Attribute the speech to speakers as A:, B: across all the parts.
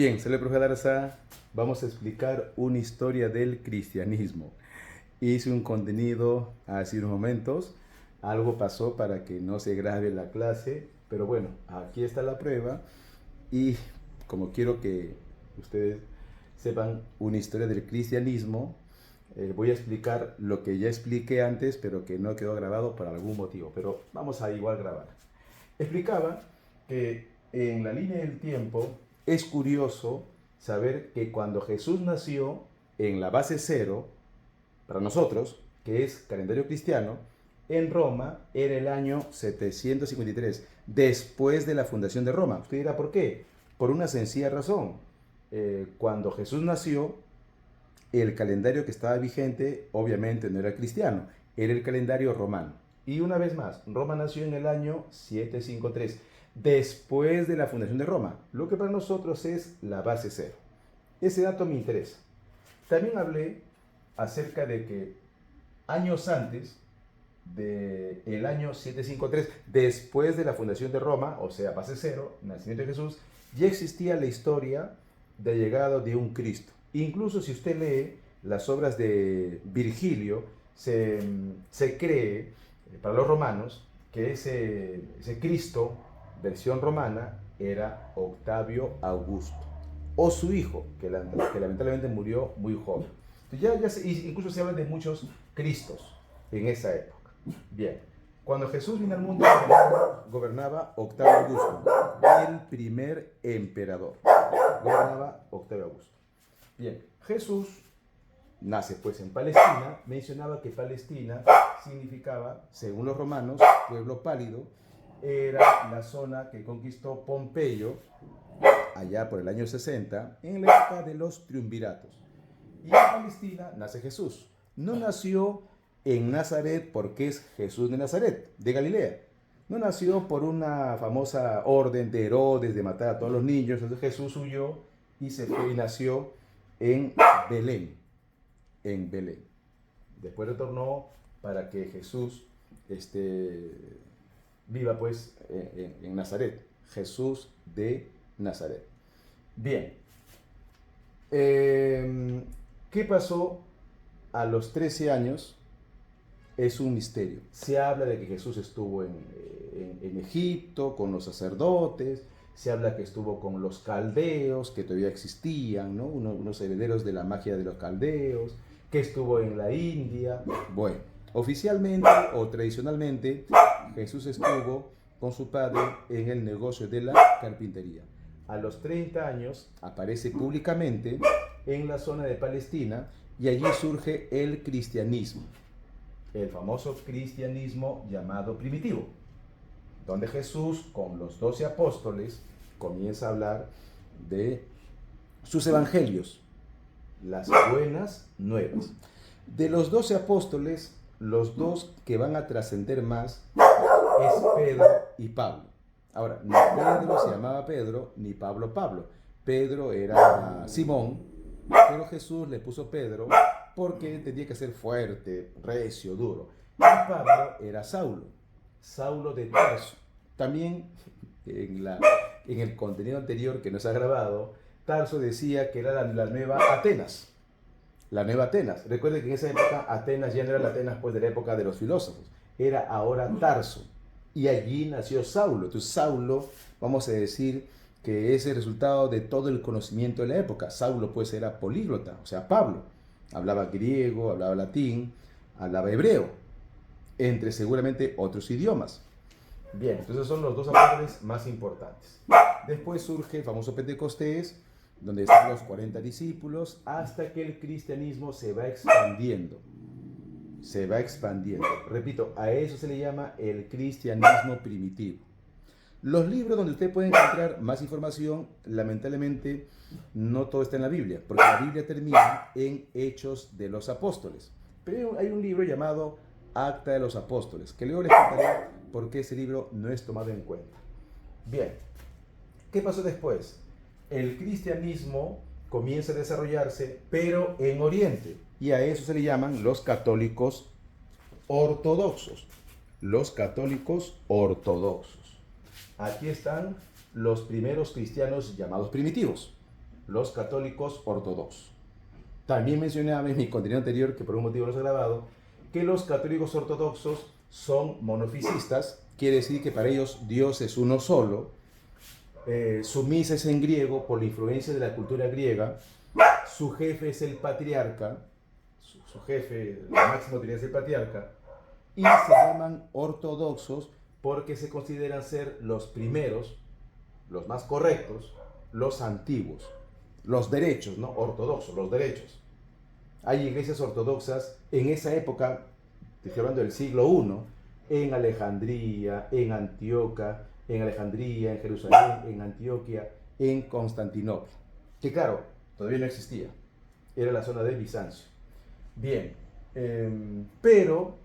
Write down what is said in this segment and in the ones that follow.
A: Bien, soy el profe Darza. Vamos a explicar una historia del cristianismo. Hice un contenido hace unos momentos. Algo pasó para que no se grabe la clase, pero bueno, aquí está la prueba. Y como quiero que ustedes sepan una historia del cristianismo, voy a explicar lo que ya expliqué antes, pero que no quedó grabado por algún motivo. Pero vamos a igual grabar. Explicaba que en la línea del tiempo es curioso saber que cuando Jesús nació en la base cero, para nosotros, que es calendario cristiano, en Roma era el año 753, después de la fundación de Roma. Usted dirá, ¿por qué? Por una sencilla razón. Cuando Jesús nació, el calendario que estaba vigente obviamente no era cristiano, era el calendario romano. Y una vez más, Roma nació en el año 753, después de la fundación de Roma, lo que para nosotros es la base cero. Ese dato me interesa. También hablé acerca de que años antes del año 753, después de la fundación de Roma, o sea, base cero, nacimiento de Jesús, ya existía la historia de llegada de un Cristo. Incluso si usted lee las obras de Virgilio, se cree, para los romanos, que ese Cristo, versión romana, era Octavio Augusto, o su hijo, que lamentablemente murió muy joven. Entonces incluso se habla de muchos Cristos en esa época. Bien, cuando Jesús vino al mundo, gobernaba Octavio Augusto, el primer emperador. Gobernaba Octavio Augusto. Bien, Jesús nace pues en Palestina. Mencionaba que Palestina significaba, según los romanos, pueblo pálido. Era la zona que conquistó Pompeyo allá por el año 60, en la época de los triunviratos. Y en Palestina nace Jesús. No nació en Nazaret porque es Jesús de Nazaret, de Galilea. No nació por una famosa orden de Herodes de matar a todos los niños. Entonces Jesús huyó y se fue y nació en Belén. En Belén. Después retornó para que Jesús viva pues en Nazaret. Jesús de Nazaret. Bien. ¿Qué pasó a los 13 años? Es un misterio. Se habla de que Jesús estuvo en Egipto con los sacerdotes, se habla que estuvo con los caldeos, que todavía existían, ¿no? Unos herederos de la magia de los caldeos, que estuvo en la India. Bueno, oficialmente o tradicionalmente, Jesús estuvo con su padre en el negocio de la carpintería. A los 30 años aparece públicamente en la zona de Palestina y allí surge el cristianismo. El famoso cristianismo llamado primitivo, donde Jesús con los 12 apóstoles comienza a hablar de sus evangelios, las buenas nuevas. De los 12 apóstoles, los dos que van a trascender más es Pedro y Pablo. Ahora, ni Pedro se llamaba Pedro, ni Pablo Pablo. Pedro era Simón, pero Jesús le puso Pedro porque tenía que ser fuerte, recio, duro. Y Pablo era Saulo, Saulo de Tarso. También en el contenido anterior que nos ha grabado, Tarso decía que era la nueva Atenas. La nueva Atenas. Recuerden que en esa época Atenas ya no era la Atenas pues, de la época de los filósofos. Era ahora Tarso. Y allí nació Saulo. Entonces Saulo, vamos a decir que es el resultado de todo el conocimiento de la época. Saulo pues era políglota, o sea, Pablo. Hablaba griego, hablaba latín, hablaba hebreo, entre seguramente otros idiomas. Bien, entonces son los dos apóstoles más importantes. Después surge el famoso Pentecostés, donde están los 40 discípulos, hasta que el cristianismo se va expandiendo. Se va expandiendo. Repito, a eso se le llama el cristianismo primitivo. Los libros donde usted puede encontrar más información, lamentablemente, no todo está en la Biblia, porque la Biblia termina en Hechos de los Apóstoles. Pero hay un libro llamado Acta de los Apóstoles, que luego les contaré por qué ese libro no es tomado en cuenta. Bien, ¿qué pasó después? El cristianismo comienza a desarrollarse, pero en Oriente, y a eso se le llaman los católicos ortodoxos. Los católicos ortodoxos. Aquí están los primeros cristianos llamados primitivos. los católicos ortodoxos. También mencionaba en mi contenido anterior, que por un motivo no se ha grabado, que los católicos ortodoxos son monofisistas, quiere decir que para ellos Dios es uno solo. Su misa es en griego por la influencia de la cultura griega. Su jefe es el patriarca, su jefe, la máxima autoridad es el patriarca, y se llaman ortodoxos porque se consideran ser los primeros, los más correctos, los antiguos, los derechos, ¿no? Ortodoxos, los derechos. Hay iglesias ortodoxas en esa época, estoy hablando del siglo I, en Alejandría, en Antioquía, en Jerusalén, en Antioquia, en Constantinopla, que claro, todavía no existía, era la zona de Bizancio. Bien, pero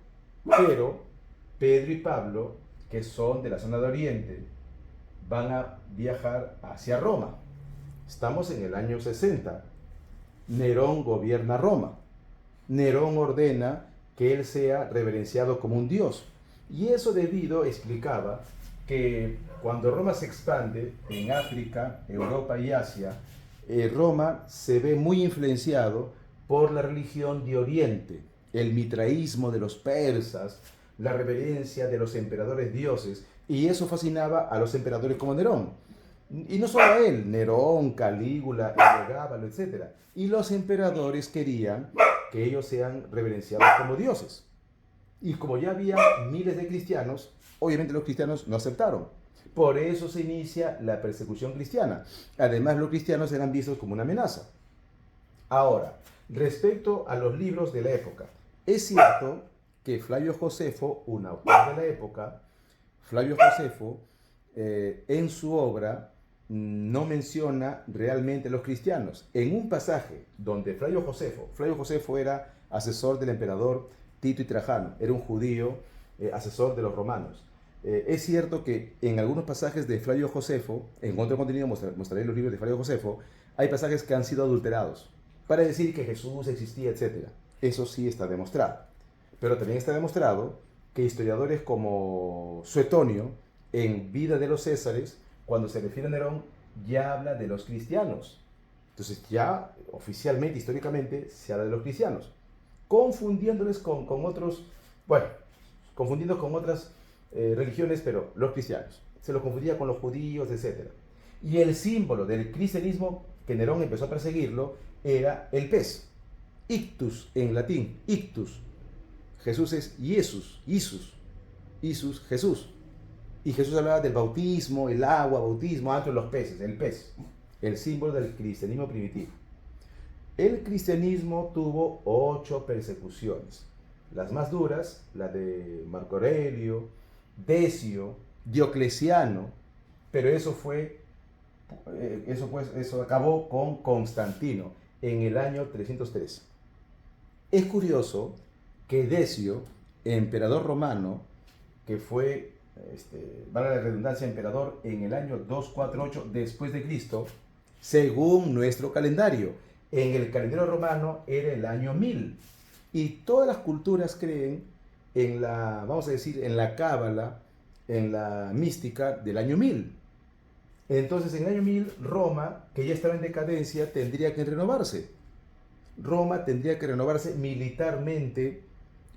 A: Pedro y Pablo, que son de la zona de Oriente, van a viajar hacia Roma. Estamos en el año 60. Nerón gobierna Roma. Nerón ordena que él sea reverenciado como un dios. Y eso debido, explicaba, que cuando Roma se expande en África, Europa y Asia, Roma se ve muy influenciado por la religión de Oriente, el mitraísmo de los persas, la reverencia de los emperadores dioses, y eso fascinaba a los emperadores como Nerón. Y no solo a él, Nerón, Calígula, Heliogábalo, etc. Y los emperadores querían que ellos sean reverenciados como dioses. Y como ya había miles de cristianos, obviamente los cristianos no aceptaron. Por eso se inicia la persecución cristiana. Además, los cristianos eran vistos como una amenaza. Ahora, respecto a los libros de la época, es cierto que Flavio Josefo, un autor de la época, Flavio Josefo, en su obra no menciona realmente a los cristianos. En un pasaje donde Flavio Josefo era asesor del emperador Tito y Trajano, era un judío asesor de los romanos. Es cierto que en algunos pasajes de Flavio Josefo, en otro contenido mostraré los libros de Flavio Josefo, hay pasajes que han sido adulterados para decir que Jesús existía, etc. Eso sí está demostrado. Pero también está demostrado que historiadores como Suetonio, en Vida de los Césares, cuando se refiere a Nerón, ya habla de los cristianos. Entonces ya oficialmente, históricamente, se habla de los cristianos, confundiéndoles con otros, bueno, confundiendo con otras religiones, pero los cristianos. Se los confundía con los judíos, etc. Y el símbolo del cristianismo, que Nerón empezó a perseguirlo, era el pez. Ictus en latín, ictus. Jesús es Jesús, Jesús. Y Jesús hablaba del bautismo, el agua, bautismo, entre los peces, el pez, el símbolo del cristianismo primitivo. El cristianismo tuvo 8 persecuciones. Las más duras, la de Marco Aurelio, Decio, Diocleciano, pero eso acabó con Constantino en el año 303. Es curioso que Decio, emperador romano, que fue, valga la redundancia, emperador en el año 248 después de Cristo, según nuestro calendario. En el calendario romano era el año 1000. Y todas las culturas creen en la, vamos a decir, en la cábala, en la mística del año 1000. Entonces, en el año 1000, Roma, que ya estaba en decadencia, tendría que renovarse. Roma tendría que renovarse militarmente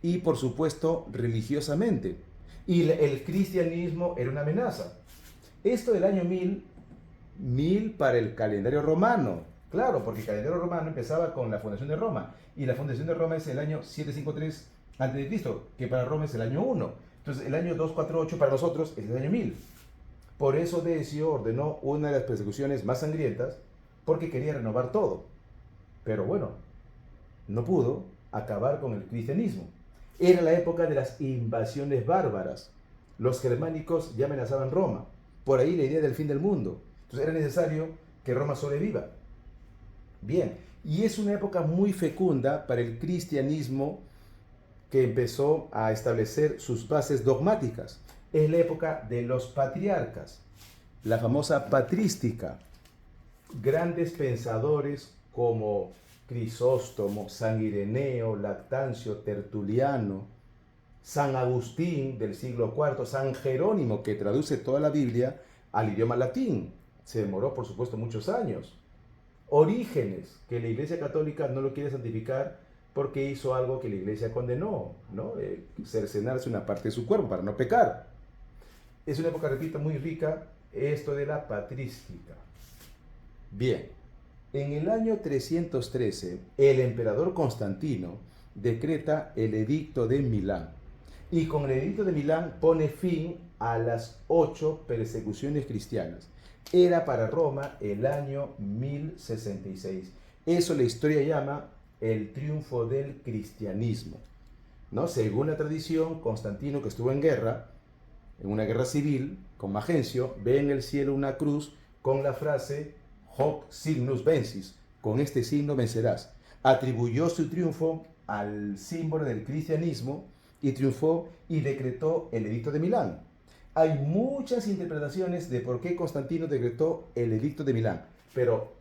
A: y, por supuesto, religiosamente. Y el cristianismo era una amenaza. Esto del año 1000 para el calendario romano. Claro, porque el calendario romano empezaba con la fundación de Roma. Y la fundación de Roma es el año 753 a.C., que para Roma es el año 1. Entonces, el año 248 para nosotros es el año 1000. Por eso Decio ordenó una de las persecuciones más sangrientas, porque quería renovar todo. Pero bueno, no pudo acabar con el cristianismo. Era la época de las invasiones bárbaras. Los germánicos ya amenazaban Roma. Por ahí la idea del fin del mundo. Entonces era necesario que Roma sobreviva. Bien, y es una época muy fecunda para el cristianismo, que empezó a establecer sus bases dogmáticas. Es la época de los patriarcas, la famosa patrística. Grandes pensadores como Crisóstomo, San Ireneo, Lactancio, Tertuliano, San Agustín del siglo IV, San Jerónimo, que traduce toda la Biblia al idioma latín. Se demoró, por supuesto, muchos años. Orígenes, que la Iglesia Católica no lo quiere santificar porque hizo algo que la Iglesia condenó, ¿no? Cercenarse una parte de su cuerpo para no pecar. Es una época, repito, muy rica, esto de la patrística. Bien, en el año 313, el emperador Constantino decreta el Edicto de Milán. Y con el Edicto de Milán pone fin a las 8 persecuciones cristianas. Era para Roma el año 1066. Eso la historia llama el triunfo del cristianismo, ¿no? Según la tradición, Constantino, que estuvo en guerra, en una guerra civil con Magencio, ve en el cielo una cruz con la frase Hoc signus vencis, con este signo vencerás. Atribuyó su triunfo al símbolo del cristianismo y triunfó y decretó el Edicto de Milán. Hay muchas interpretaciones de por qué Constantino decretó el Edicto de Milán, pero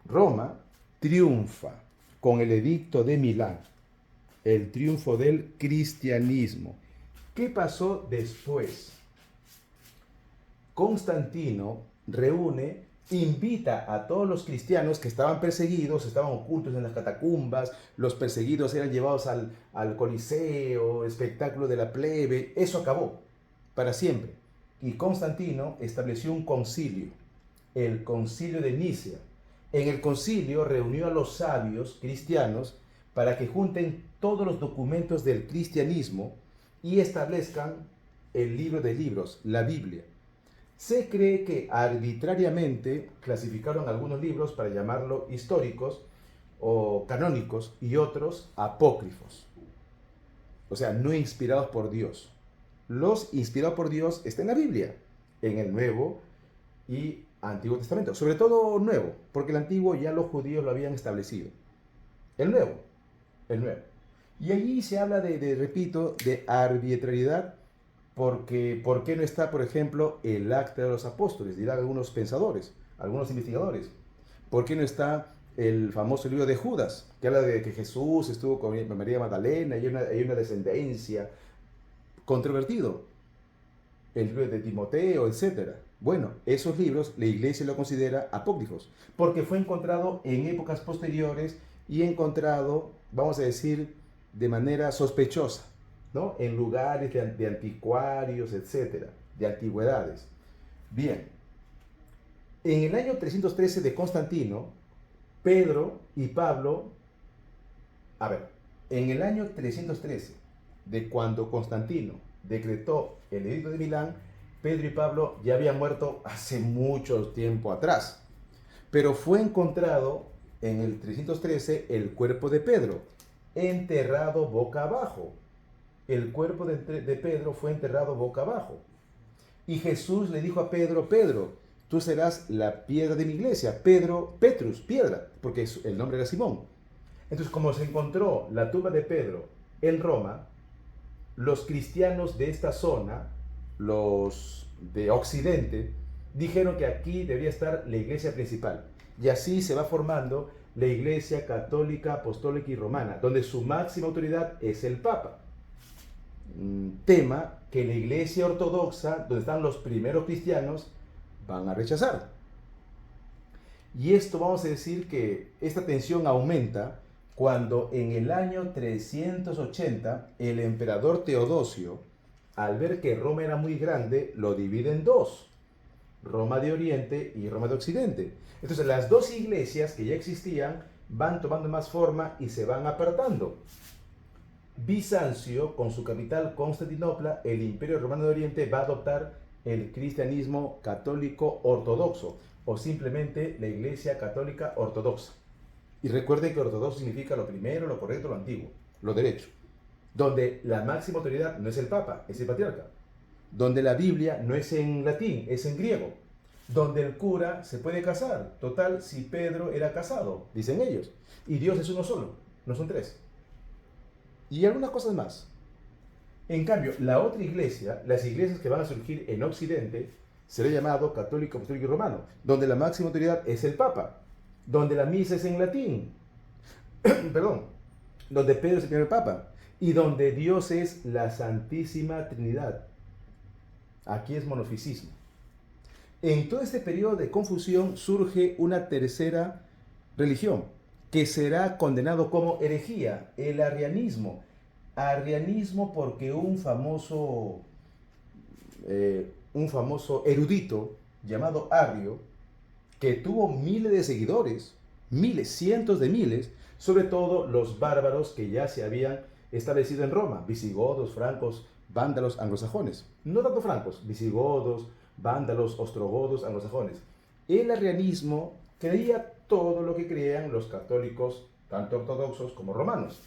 A: Roma triunfa con el Edicto de Milán, el triunfo del cristianismo. ¿Qué pasó después? Constantino reúne, invita a todos los cristianos que estaban perseguidos, estaban ocultos en las catacumbas, los perseguidos eran llevados al Coliseo, espectáculo de la plebe, eso acabó para siempre. Y Constantino estableció un concilio, el concilio de Nicea. En el concilio reunió a los sabios cristianos para que junten todos los documentos del cristianismo y establezcan el libro de libros, la Biblia. Se cree que arbitrariamente clasificaron algunos libros para llamarlo históricos o canónicos y otros apócrifos, o sea, no inspirados por Dios. Los inspirados por Dios están en la Biblia, en el Nuevo y Antiguo Testamento, sobre todo Nuevo, porque el Antiguo ya los judíos lo habían establecido. El Nuevo. Y allí se habla repito, de arbitrariedad, porque ¿por qué no está, por ejemplo, el Acta de los Apóstoles? Dirán algunos pensadores, algunos investigadores. ¿Por qué no está el famoso libro de Judas, que habla de que Jesús estuvo con María Magdalena y hay una descendencia? Controvertido. El libro de Timoteo, etc. Bueno, esos libros la iglesia lo considera apócrifos, porque fue encontrado en épocas posteriores y encontrado, vamos a decir, de manera sospechosa, ¿no? En lugares de anticuarios, etc., de antigüedades. Bien, en el año 313 de Constantino, Pedro y Pablo, en el año 313, de cuando Constantino decretó el Edicto de Milán, Pedro y Pablo ya habían muerto hace mucho tiempo atrás. Pero fue encontrado en el 313 el cuerpo de Pedro, enterrado boca abajo. El cuerpo de Pedro fue enterrado boca abajo. Y Jesús le dijo a Pedro, Pedro, tú serás la piedra de mi iglesia. Pedro, Petrus, piedra, porque el nombre era Simón. Entonces, como se encontró la tumba de Pedro en Roma, los cristianos de esta zona, los de Occidente, dijeron que aquí debía estar la iglesia principal. Y así se va formando la Iglesia Católica, Apostólica y Romana, donde su máxima autoridad es el Papa. Tema que la Iglesia Ortodoxa, donde están los primeros cristianos, van a rechazar. Y esto vamos a decir que esta tensión aumenta cuando en el año 380 el emperador Teodosio, al ver que Roma era muy grande, lo divide en dos, Roma de Oriente y Roma de Occidente. Entonces las dos iglesias que ya existían van tomando más forma y se van apartando. Bizancio, con su capital Constantinopla, el Imperio Romano de Oriente, va a adoptar el cristianismo católico ortodoxo, o simplemente la Iglesia Católica Ortodoxa. Y recuerden que ortodoxo significa lo primero, lo correcto, lo antiguo, lo derecho. Donde la máxima autoridad no es el Papa, es el Patriarca. Donde la Biblia no es en latín, es en griego. Donde el cura se puede casar. Total, si Pedro era casado, dicen ellos. Y Dios es uno solo, no son tres. Y algunas cosas más. En cambio, la otra iglesia, las iglesias que van a surgir en Occidente, será llamado católico, apostólico y romano, donde la máxima autoridad es el Papa, donde la misa es en latín, perdón, donde Pedro es el primer Papa, y donde Dios es la Santísima Trinidad. Aquí es monofisismo. En todo este periodo de confusión surge una tercera religión, que será condenado como herejía, el arrianismo. Arrianismo porque un famoso erudito llamado Arrio, que tuvo miles de seguidores, miles, cientos de miles, sobre todo los bárbaros que ya se habían establecido en Roma, visigodos, francos, vándalos, anglosajones. No tanto francos, visigodos, vándalos, ostrogodos, anglosajones. El arrianismo creía todo lo que creían los católicos, tanto ortodoxos como romanos,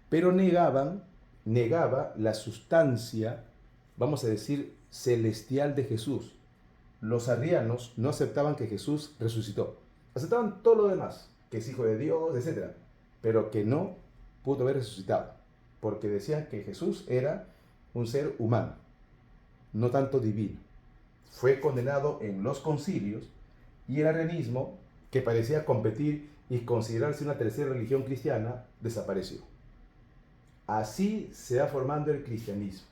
A: pero negaba la sustancia, vamos a decir, celestial de Jesús. Los arrianos no aceptaban que Jesús resucitó. Aceptaban todo lo demás, que es hijo de Dios, etc. Pero que no pudo haber resucitado, porque decían que Jesús era un ser humano, no tanto divino. Fue condenado en los concilios y el arrianismo, que parecía competir y considerarse una tercera religión cristiana, desapareció. Así se va formando el cristianismo.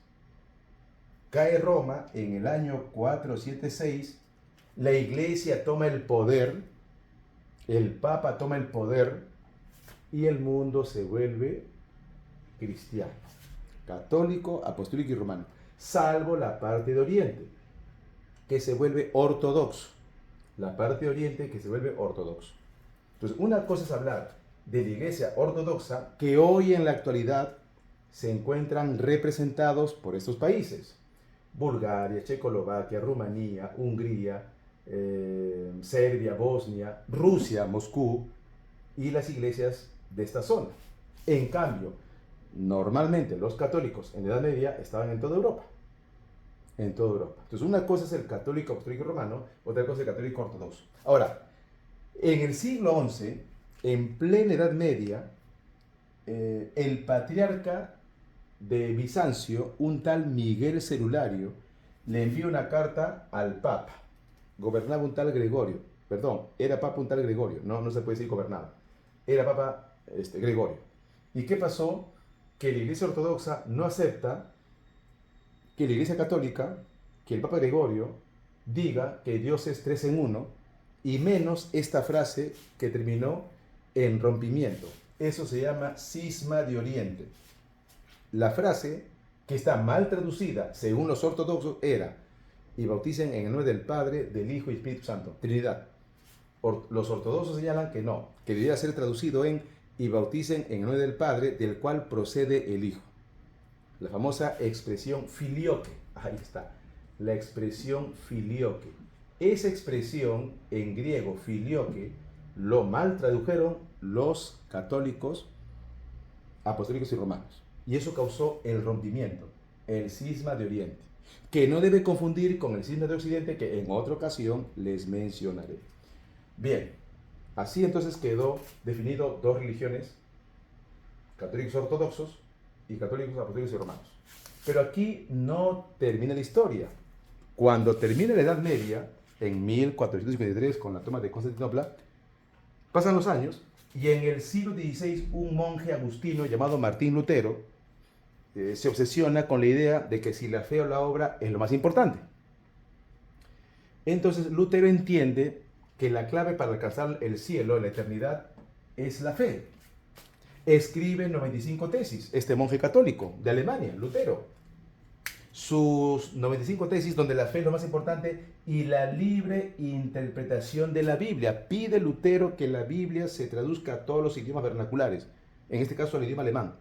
A: Cae Roma en el año 476, la iglesia toma el poder, el papa toma el poder y el mundo se vuelve cristiano, católico, apostólico y romano, salvo la parte de Oriente, que se vuelve ortodoxo. La parte de Oriente que se vuelve ortodoxo. Entonces, una cosa es hablar de la iglesia ortodoxa, que hoy en la actualidad se encuentran representados por estos países: Bulgaria, Checoslovaquia, Rumanía, Hungría, Serbia, Bosnia, Rusia, Moscú, y las iglesias de esta zona. En cambio, normalmente los católicos en la Edad Media estaban en toda Europa. En toda Europa. Entonces, una cosa es el católico apostólico romano, otra cosa es el católico ortodoxo. Ahora, en el siglo XI, en plena Edad Media, el patriarca de Bizancio, un tal Miguel Celulario, le envió una carta al Papa. Gobernaba un tal Gregorio. Perdón, era Papa un tal Gregorio. No se puede decir gobernaba. Era Papa Gregorio. ¿Y qué pasó? Que la Iglesia Ortodoxa no acepta que la Iglesia Católica, que el Papa Gregorio, diga que Dios es tres en uno, y menos esta frase que terminó en rompimiento. Eso se llama cisma de Oriente. La frase, que está mal traducida según los ortodoxos, era: y bauticen en el nombre del Padre, del Hijo y Espíritu Santo, Trinidad. Los ortodoxos señalan que no, que debería ser traducido en: y bauticen en el nombre del Padre, del cual procede el Hijo. La famosa expresión filioque, ahí está, la expresión filioque. Esa expresión en griego, filioque, lo mal tradujeron los católicos, apostólicos y romanos. Y eso causó el rompimiento, el cisma de Oriente, que no debe confundir con el cisma de Occidente, que en otra ocasión les mencionaré. Bien, así entonces quedó definido dos religiones: católicos ortodoxos y católicos, apostólicos y romanos. Pero aquí no termina la historia. Cuando termina la Edad Media, en 1453, con la toma de Constantinopla, pasan los años y en el siglo XVI un monje agustino llamado Martín Lutero se obsesiona con la idea de que si la fe o la obra es lo más importante. Entonces Lutero entiende que la clave para alcanzar el cielo, la eternidad, es la fe. Escribe 95 tesis, este monje católico de Alemania, Lutero. Sus 95 tesis donde la fe es lo más importante y la libre interpretación de la Biblia. Pide Lutero que la Biblia se traduzca a todos los idiomas vernaculares, en este caso al idioma alemán.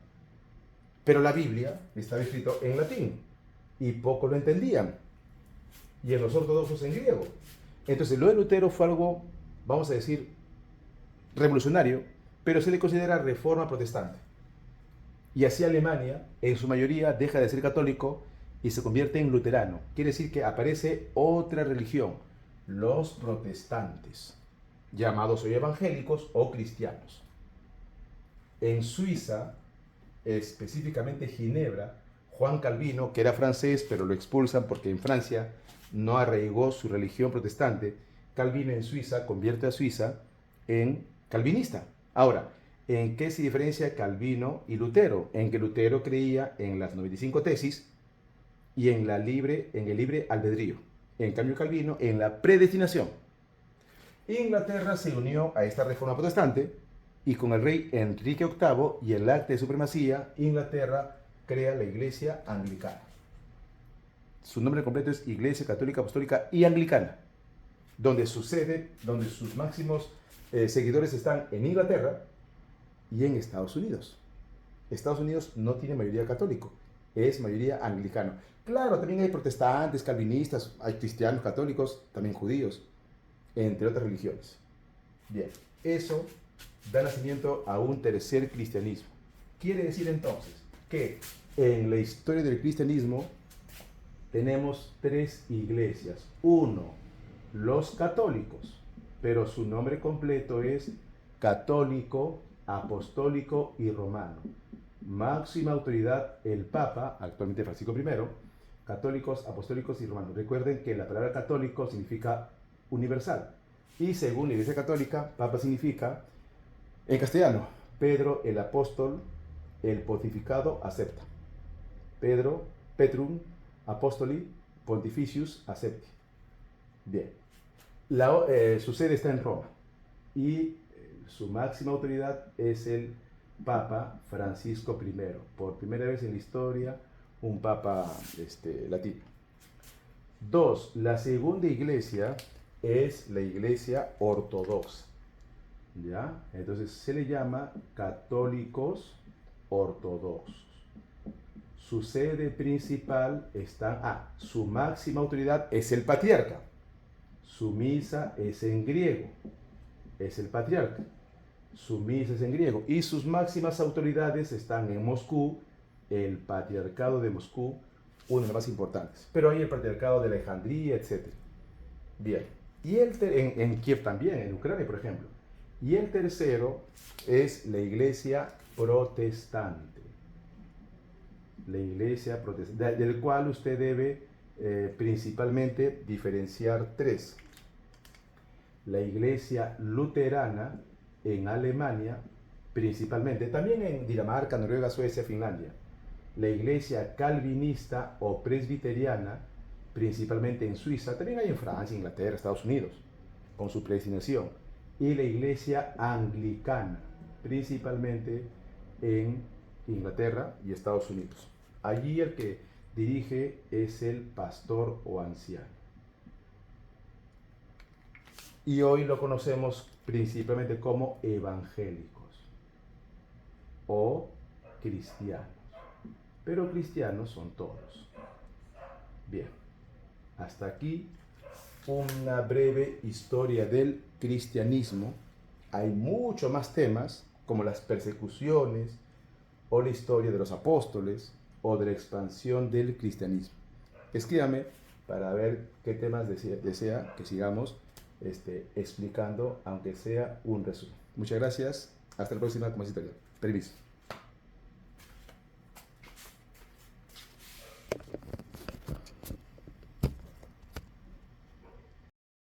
A: Pero la Biblia estaba escrito en latín y pocos lo entendían, y en los ortodoxos en griego. Entonces lo de Lutero fue algo, vamos a decir, revolucionario, pero se le considera reforma protestante. Y así Alemania, en su mayoría, deja de ser católico y se convierte en luterano. Quiere decir que aparece otra religión, los protestantes, llamados hoy evangélicos o cristianos. En Suiza, específicamente Ginebra, Juan Calvino, que era francés, pero lo expulsan porque en Francia no arraigó su religión protestante, Calvino en Suiza convierte a Suiza en calvinista. Ahora, ¿en qué se diferencia Calvino y Lutero? En que Lutero creía en las 95 tesis y en el libre albedrío. En cambio Calvino en la predestinación. Inglaterra se unió a esta reforma protestante y con el rey Enrique VIII y el acta de supremacía, Inglaterra crea la Iglesia Anglicana. Su nombre completo es Iglesia Católica Apostólica y Anglicana, donde sucede, donde sus máximos seguidores están en Inglaterra y en Estados Unidos. Estados Unidos no tiene mayoría católico, es mayoría anglicano. Claro, también hay protestantes, calvinistas, hay cristianos, católicos, también judíos, entre otras religiones. Bien, eso da nacimiento a un tercer cristianismo. Quiere decir entonces que en la historia del cristianismo tenemos tres iglesias. Uno, los católicos, pero su nombre completo es católico, apostólico y romano. Máxima autoridad el Papa, actualmente Francisco I, católicos, apostólicos y romanos. Recuerden que la palabra católico significa universal. Y según la Iglesia Católica, Papa significa, en castellano, Pedro el apóstol, el pontificado acepta. Pedro, Petrum, apostoli, pontificius accepti. Bien. Su sede está en Roma y su máxima autoridad es el Papa Francisco I. Por primera vez en la historia, un Papa latino. Dos, la segunda iglesia es la iglesia ortodoxa. ¿Ya? Entonces se le llama católicos ortodoxos. Su sede principal está, su máxima autoridad es el patriarca. Su misa es en griego, es el patriarca. Su misa es en griego y sus máximas autoridades están en Moscú, el patriarcado de Moscú, uno de los más importantes. Pero hay el patriarcado de Alejandría, etc. Bien, y en Kiev también, en Ucrania, por ejemplo. Y el tercero es la iglesia protestante. La iglesia protestante, del cual usted debe principalmente diferenciar tres. La iglesia luterana en Alemania, principalmente, también en Dinamarca, Noruega, Suecia, Finlandia. La iglesia calvinista o presbiteriana, principalmente en Suiza, también hay en Francia, Inglaterra, Estados Unidos, con su predestinación. Y la iglesia anglicana, principalmente en Inglaterra y Estados Unidos. Allí el que dirige es el pastor o anciano. Y hoy lo conocemos principalmente como evangélicos o cristianos. Pero cristianos son todos. Bien, hasta aquí una breve historia del cristianismo. Hay muchos más temas, como las persecuciones, o la historia de los apóstoles, o de la expansión del cristianismo. Escríbame para ver qué temas desea que sigamos explicando, aunque sea un resumen. Muchas gracias. Hasta la próxima conversación. Permiso.